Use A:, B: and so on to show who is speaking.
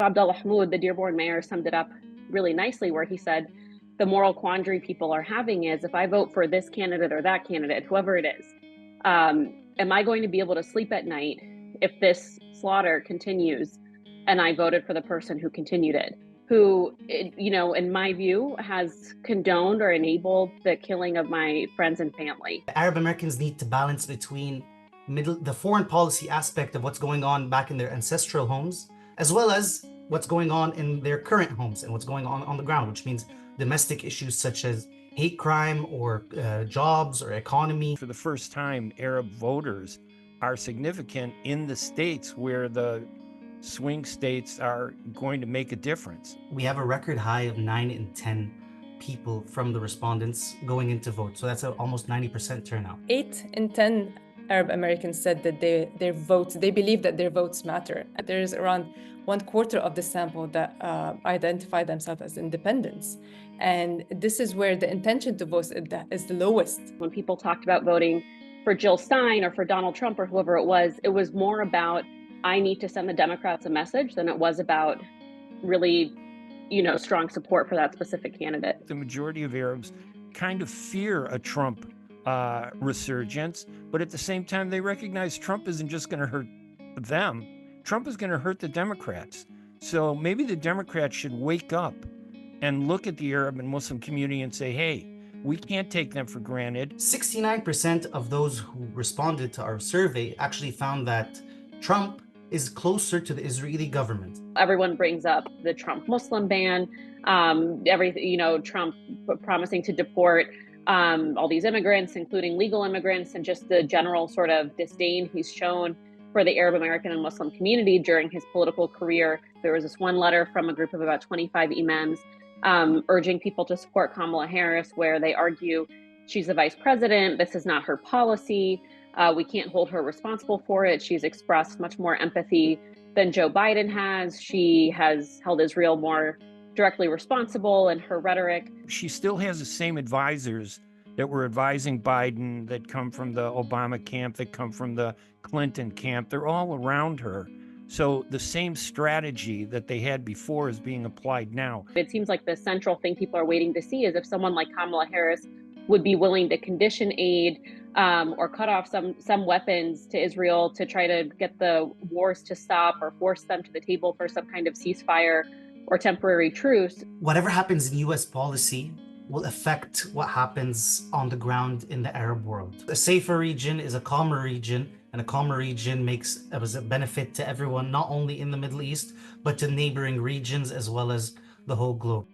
A: Abdullah Mahmoud, the Dearborn mayor, summed it up really nicely, where he said, the moral quandary people are having is, if I vote for this candidate or that candidate, whoever it is, am I going to be able to sleep at night if this slaughter continues and I voted for the person who continued it, who, in my view, has condoned or enabled the killing of my friends and family.
B: Arab Americans need to balance between the foreign policy aspect of what's going on back in their ancestral homes, as well as what's going on in their current homes and what's going on the ground, which means domestic issues such as hate crime or jobs or economy.
C: For the first time, Arab voters are significant in the states where the swing states are going to make a difference.
B: We have a record high of 9 in 10 people from the respondents going into vote. So that's almost 90% turnout.
D: 8 in 10 Arab Americans said that they believe that their votes matter. There's around 1/4 of the sample that identify themselves as independents. And this is where the intention to vote is the lowest.
A: When people talked about voting for Jill Stein or for Donald Trump or whoever it was more about, I need to send the Democrats a message than it was about really, strong support for that specific candidate.
C: The majority of Arabs kind of fear a Trump resurgence, but at the same time, they recognize Trump isn't just going to hurt them. Trump is going to hurt the Democrats. So maybe the Democrats should wake up and look at the Arab and Muslim community and say, hey, we can't take them for granted.
B: 69% of those who responded to our survey actually found that Trump is closer to the Israeli government.
A: Everyone brings up the Trump Muslim ban, Trump promising to deport all these immigrants, including legal immigrants, and just the general sort of disdain he's shown for the Arab American and Muslim community during his political career. There was this one letter from a group of about 25 imams urging people to support Kamala Harris, where they argue she's the vice president, this is not her policy, we can't hold her responsible for it. She's expressed much more empathy than Joe Biden has. She has held Israel more directly responsible in her rhetoric.
C: She still has the same advisors that were advising Biden, that come from the Obama camp, that come from the Clinton camp. They're all around her. So the same strategy that they had before is being applied now.
A: It seems like the central thing people are waiting to see is if someone like Kamala Harris would be willing to condition aid or cut off some weapons to Israel to try to get the wars to stop or force them to the table for some kind of ceasefire or temporary truce.
B: Whatever happens in US policy will affect what happens on the ground in the Arab world. A safer region is a calmer region, and a calmer region makes a benefit to everyone, not only in the Middle East, but to neighboring regions as well as the whole globe.